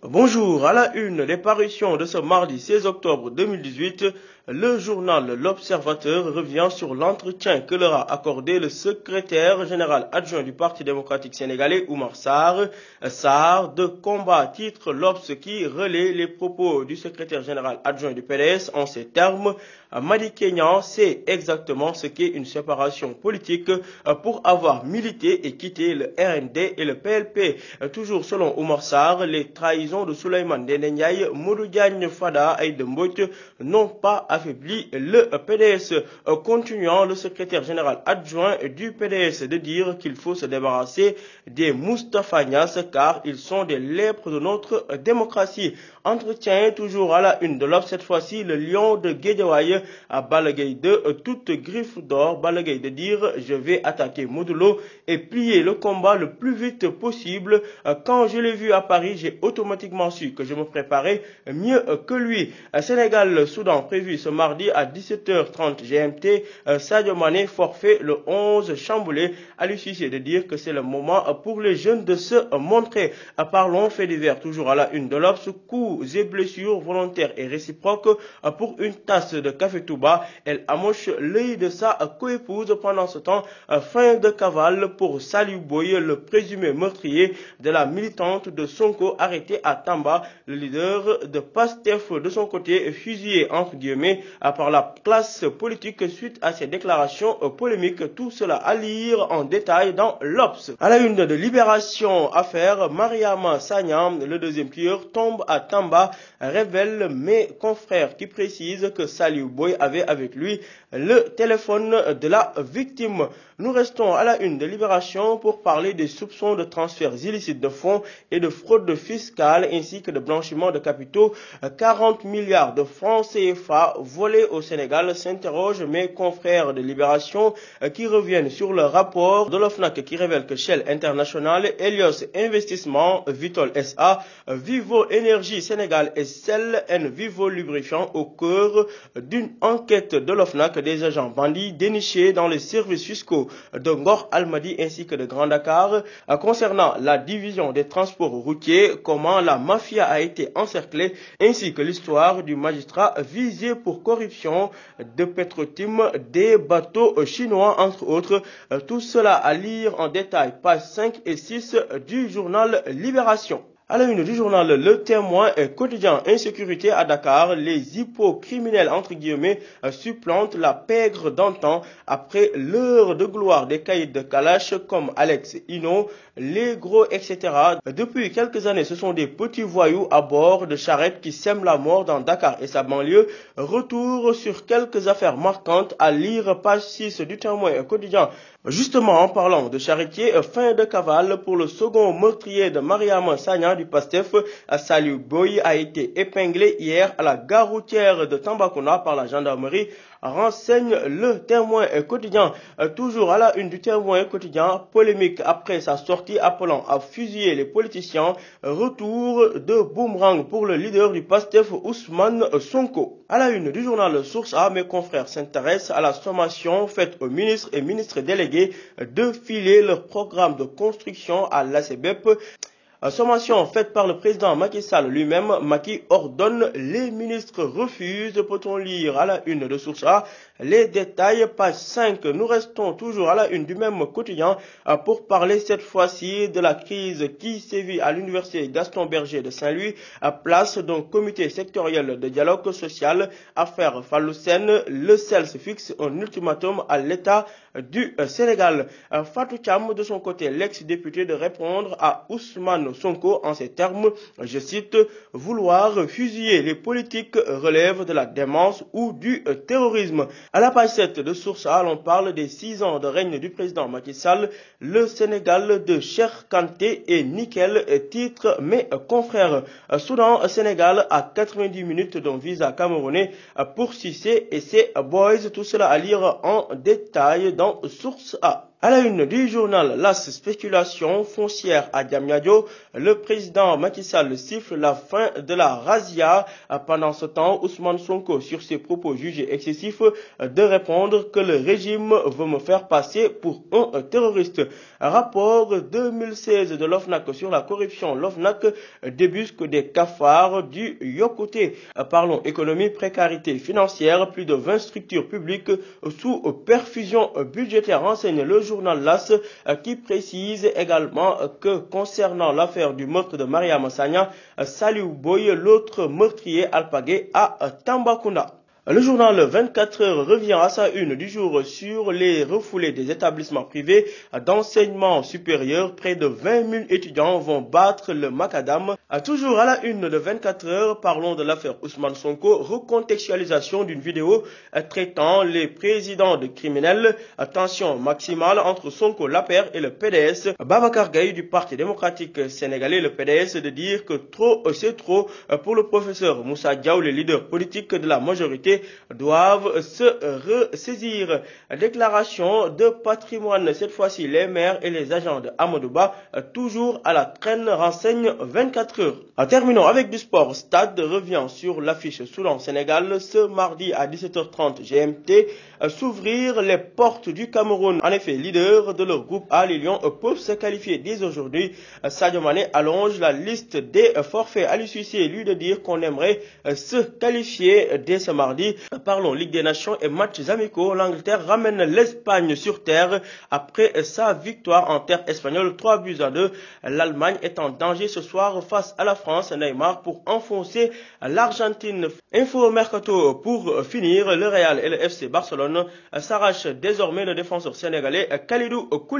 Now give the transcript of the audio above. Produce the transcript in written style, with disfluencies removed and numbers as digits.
Bonjour, à la une des parutions de ce mardi 16 octobre 2018, le journal L'Observateur revient sur l'entretien que leur a accordé le secrétaire général adjoint du Parti démocratique sénégalais, Oumar Sarr. Sarr de combat, titre l'Obs qui relaie les propos du secrétaire général adjoint du PDS en ces termes. Madi Kenyan sait exactement ce qu'est une séparation politique pour avoir milité et quitté le RND et le PLP. Toujours selon Oumar Sarr, les trahisons de Souleymane Ndéné Ndiaye, Modou Diagne Fada et de Mbodj n'ont pas affaibli le PDS. Continuant, le secrétaire général adjoint du PDS de dire qu'il faut se débarrasser des Moustapha Niasse car ils sont des lèpres de notre démocratie. Entretien toujours à la une de l'Obs, cette fois-ci le lion de Guédiawaye à Balla Gaye de toute griffe d'or. Balla Gaye de dire je vais attaquer Modulo et plier le combat le plus vite possible. Quand je l'ai vu à Paris, j'ai automatiquement su que je me préparais mieux que lui. Sénégal-Soudan prévu ce mardi à 17h30 GMT. Sadio Mané forfait le 11 chamboulé. Aliou Cissé de dire que c'est le moment pour les jeunes de se montrer. Parlons fait divers toujours à la une de l'Obs. Coups et blessures volontaires et réciproques pour une tasse de café Touba. Elle amoche l'œil de sa coépouse pendant ce temps. Fin de cavale pour Saliou Boye, le présumé meurtrier de la militante de Sonko arrêté à Tamba. Le leader de PASTEF de son côté fusillé entre guillemets par la classe politique suite à ses déclarations polémiques. Tout cela à lire en détail dans l'Obs. À la une de Libération, affaire Mariama Sagna, le deuxième tueur tombe à Tamba, révèle mes confrères qui précisent que Saliou Boye avait avec lui le téléphone de la victime. Nous restons à la une de Libération pour parler des soupçons de transferts illicites de fonds et de fraude fiscale ainsi que de blanchiment de capitaux. 40 milliards de francs CFA volés au Sénégal, s'interrogent mes confrères de Libération qui reviennent sur le rapport de l'OFNAC qui révèle que Shell International, Helios Investissement, Vitol SA, Vivo Énergie Sénégal et Cell N Vivo Lubrifiant au cœur d'une enquête de l'OFNAC des agents bandits dénichés dans les services fiscaux de Ngor Almadi ainsi que de Grand Dakar. Concernant la division des transports routiers, comment la mafia a été encerclée ainsi que l'histoire du magistrat visé pour corruption de Petrotim, des bateaux chinois entre autres. Tout cela à lire en détail, pages 5 et 6 du journal Libération. À la une du journal Le Témoin quotidien, insécurité à Dakar, les hypocriminels entre guillemets supplantent la pègre d'antan après l'heure de gloire des caïds de Kalash comme Alex Ino, les gros, etc. Depuis quelques années, ce sont des petits voyous à bord de charrettes qui sèment la mort dans Dakar et sa banlieue. Retour sur quelques affaires marquantes à lire, page 6 du Témoin quotidien. Justement, en parlant de charretier, fin de cavale pour le second meurtrier de Mariama Sagna du PASTEF. Saliou Boye a été épinglé hier à la gare routière de Tambacounda par la gendarmerie, renseigne le Témoin quotidien. Toujours à la une du Témoin quotidien, polémique après sa sortie appelant à fusiller les politiciens. Retour de boomerang pour le leader du PASTEF, Ousmane Sonko. À la une du journal Source A, mes confrères s'intéressent à la sommation faite aux ministres et ministres délégués de filer leur programme de construction à l'ACBEP. Sommation faite par le président Macky Sall lui-même. Macky ordonne, les ministres refusent. Peut-on lire à la une de Source A les détails, page 5. Nous restons toujours à la une du même quotidien pour parler cette fois-ci de la crise qui sévit à l'université Gaston Berger de Saint-Louis. Place d'un comité sectoriel de dialogue social. Affaire Fallou Sène, le CELS fixe un ultimatum à l'État du Sénégal. Fatou Thiam, de son côté, l'ex-député, de répondre à Ousmane Sonko en ces termes, je cite, vouloir fusiller les politiques relève de la démence ou du terrorisme. À la page 7 de Source A, l'on parle des 6 ans de règne du président Macky Sall, le Sénégal de Cheikh Kanté et nickel, titre mes confrères. Soudan-Sénégal à 90 minutes d'un visa camerounais pour Cissé et ses boys. Tout cela à lire en détail dans Source A. À la une du journal Las spéculations foncières à Diamniadio, le président Macky Sall siffle la fin de la razzia. Pendant ce temps, Ousmane Sonko, sur ses propos jugés excessifs, de répondre que le régime veut me faire passer pour un terroriste. Rapport 2016 de l'OFNAC sur la corruption. L'OFNAC débusque des cafards du Yokoté. Parlons économie, précarité financière. Plus de 20 structures publiques sous perfusion budgétaire, enseigne le journal Las, qui précise également que concernant l'affaire du meurtre de Mariama Sagna, Saliou Boy, l'autre meurtrier alpagué à Tambacounda. Le journal 24 heures revient à sa une du jour sur les refoulés des établissements privés d'enseignement supérieur. Près de 20 000 étudiants vont battre le macadam. Toujours à la une de 24 heures, parlons de l'affaire Ousmane Sonko, recontextualisation d'une vidéo traitant les présidents de criminels. Tension maximale entre Sonko, l'APR et le PDS. Babacar Gaye du Parti démocratique sénégalais, le PDS, de dire que trop c'est trop pour le professeur Moussa Diaw. Les leaders politiques de la majorité doivent se ressaisir. Déclaration de patrimoine, cette fois-ci les maires et les agents de Amadouba, toujours à la traîne, renseigne 24 heures. Terminons avec du sport. Stade revient sur l'affiche Soudan-Sénégal ce mardi à 17h30 GMT. S'ouvrir les portes du Cameroun. En effet, leader de leur groupe A, les Lions peuvent se qualifier dès aujourd'hui. Sadio Mané allonge la liste des forfaits. Aliou Cissé, lui, de dire qu'on aimerait se qualifier dès ce mardi. Parlons Ligue des Nations et matchs amicaux. L'Angleterre ramène l'Espagne sur terre après sa victoire en terre espagnole, 3-2. L'Allemagne est en danger ce soir face à la France. Neymar pour enfoncer l'Argentine. Info mercato pour finir. Le Real et le FC Barcelone s'arrachent désormais le défenseur sénégalais Kalidou Koulibaly.